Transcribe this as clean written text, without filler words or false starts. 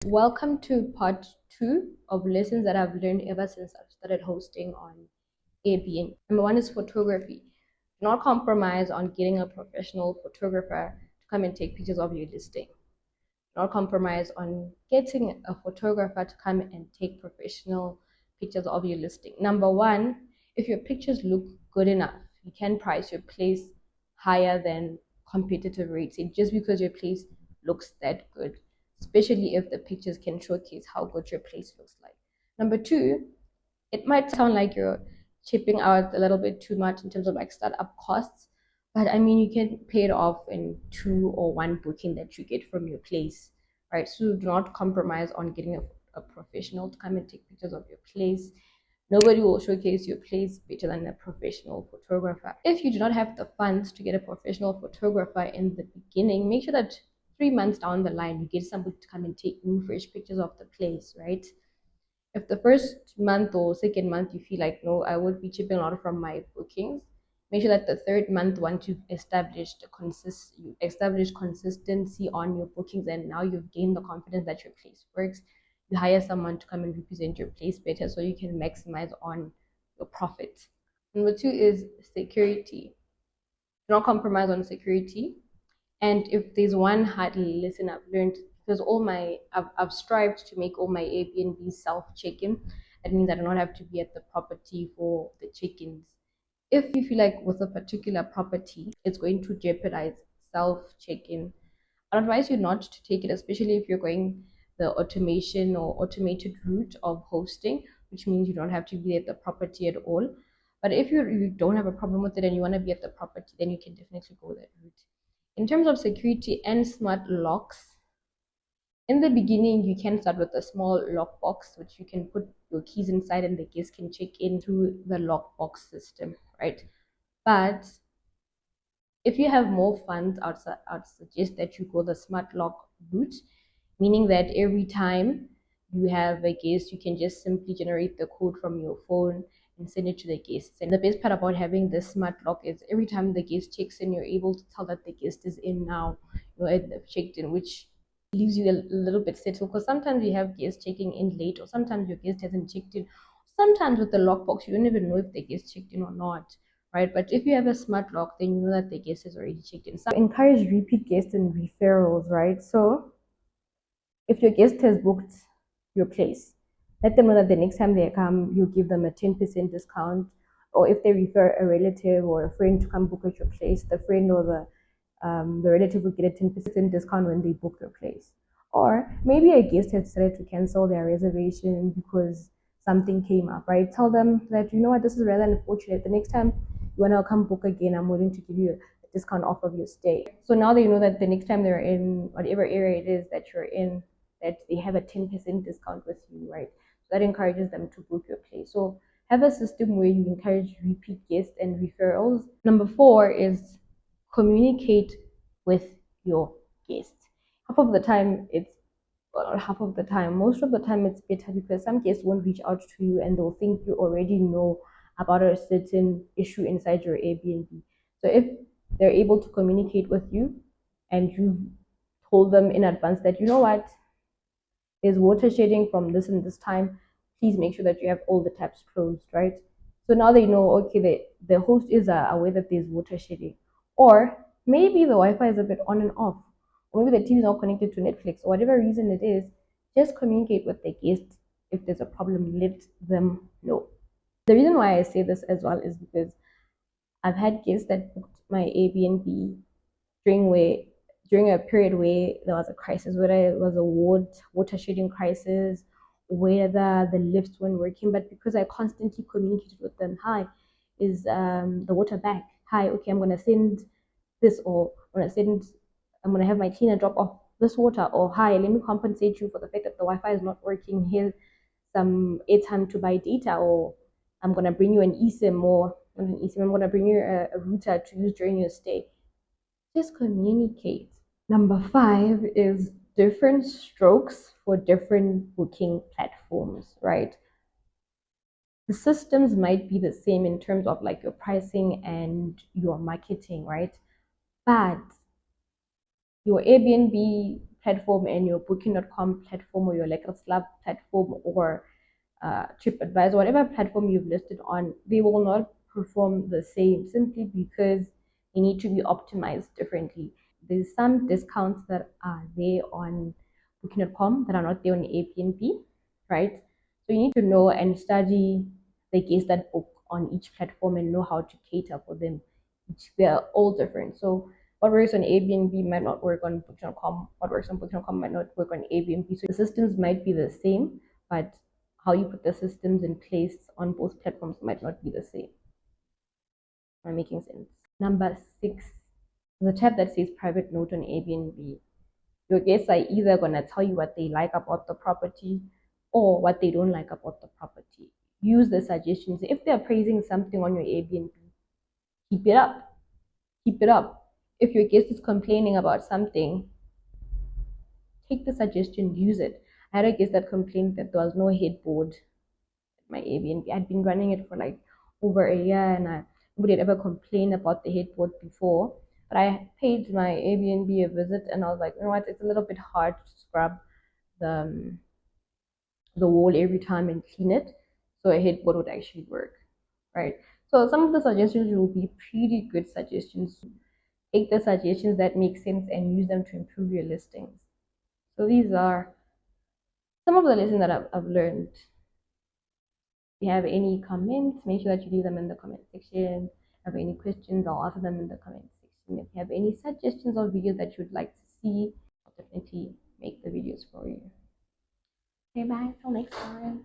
Welcome to part two of lessons that I've learned ever since I've started hosting on Airbnb. Number one is photography. Do not compromise on getting a professional photographer to come and take pictures of your listing. Do not compromise on getting a photographer to come and take professional pictures of your listing. Number one, if your pictures look good enough, you can price your place higher than competitive rates just because your place looks that good, especially if the pictures can showcase how good your place looks like. Number two, it might sound like you're chipping out a little bit too much in terms of like startup costs, but I mean, you can pay it off in two or one booking that you get from your place, right? So do not compromise on getting a professional to come and take pictures of your place. Nobody will showcase your place better than a professional photographer. If you do not have the funds to get a professional photographer in the beginning, make sure that 3 months down the line, you get somebody to come and take new, fresh pictures of the place, right? If the first month or second month you feel like, no, I would be chipping a lot from my bookings, make sure that the third month, once you've established consistency on your bookings and now you've gained the confidence that your place works, you hire someone to come and represent your place better so you can maximize on your profit. Number two is security. Do not compromise on security. And if there's one hard lesson I've learned, because I've strived to make all my Airbnb self check-in. That means I do not have to be at the property for the check-ins. If you feel like with a particular property, it's going to jeopardize self check-in, I advise you not to take it, especially if you're going the automation or automated route of hosting, which means you don't have to be at the property at all. But if you don't have a problem with it and you want to be at the property, then you can definitely go that route. In terms of security and smart locks, in the beginning, you can start with a small lockbox, which you can put your keys inside and the guests can check in through the lockbox system, right? But if you have more funds, I'd suggest that you go the smart lock route, meaning that every time you have a guest, you can just simply generate the code from your phone and send it to the guests. And the best part about having this smart lock is every time the guest checks in, you're able to tell that the guest is in now, and they've checked in, which leaves you a little bit settled because sometimes you have guests checking in late, or sometimes your guest hasn't checked in. Sometimes with the lockbox, you don't even know if the guest checked in or not, right? But if you have a smart lock, then you know that the guest has already checked in. So encourage repeat guests and referrals, right? So if your guest has booked your place, let them know that the next time they come, you give them a 10% discount. Or if they refer a relative or a friend to come book at your place, the friend or the relative will get a 10% discount when they book your place. Or maybe a guest has decided to cancel their reservation because something came up, right? Tell them that, you know what, this is rather unfortunate. The next time you want to come book again, I'm willing to give you a discount off of your stay. So now they know that the next time they're in whatever area it is that you're in, that they have a 10% discount with you, right? So that encourages them to book your place. So have a system where you encourage repeat guests and referrals. Number four is communicate with your guests. Half of the time, half of the time, most of the time, it's better because some guests won't reach out to you and they'll think you already know about a certain issue inside your Airbnb. So if they're able to communicate with you and you've told them in advance that, you know what, there's water shedding from this and this time, please make sure that you have all the taps closed, right? So now they know, okay, the host is aware that there's water shedding. Or maybe the Wi-Fi is a bit on and off. Or maybe the TV is not connected to Netflix. Or whatever reason it is, just communicate with the guest. If there's a problem, let them know. The reason why I say this as well is because I've had guests that booked my Airbnb during a period where there was a crisis, whether it was a water shedding crisis, whether the lifts weren't working. But because I constantly communicated with them, hi, is the water back? Hi, okay, I'm gonna send this, or I'm gonna have my cleaner drop off this water, or hi, let me compensate you for the fact that the Wi-Fi is not working. Here's some airtime to buy data, or I'm gonna bring you an eSIM, or not an eSIM, I'm gonna bring you a router to use during your stay. Just communicate. Number five is different strokes for different booking platforms, right? The systems might be the same in terms of like your pricing and your marketing, right? But your Airbnb platform and your Booking.com platform or your Lekker platform or TripAdvisor, whatever platform you've listed on, they will not perform the same simply because they need to be optimized differently. There's some discounts that are there on Booking.com that are not there on Airbnb, right? So you need to know and study the guests that book on each platform and know how to cater for them. They're all different. So what works on Airbnb might not work on Booking.com. What works on Booking.com might not work on Airbnb. So the systems might be the same, but how you put the systems in place on both platforms might not be the same. Am I making sense? Number 6, the tab that says private note on Airbnb. Your guests are either going to tell you what they like about the property or what they don't like about the property. Use the suggestions. If they're praising something on your Airbnb, keep it up. Keep it up. If your guest is complaining about something, take the suggestion, use it. I had a guest that complained that there was no headboard at my Airbnb. I'd been running it for like over a year and nobody had ever complained about the headboard before. But I paid my Airbnb a visit and I was like, you know what, it's a little bit hard to scrub the wall every time and clean it. So a headboard would actually work, right? So some of the suggestions will be pretty good suggestions. Take the suggestions that make sense and use them to improve your listings. So these are some of the lessons that I've learned. If you have any comments, make sure that you leave them in the comment section. If you have any questions, I'll answer them in the comment section. If you have any suggestions or videos that you'd like to see, I'll definitely make the videos for you. Okay, bye. Till next time.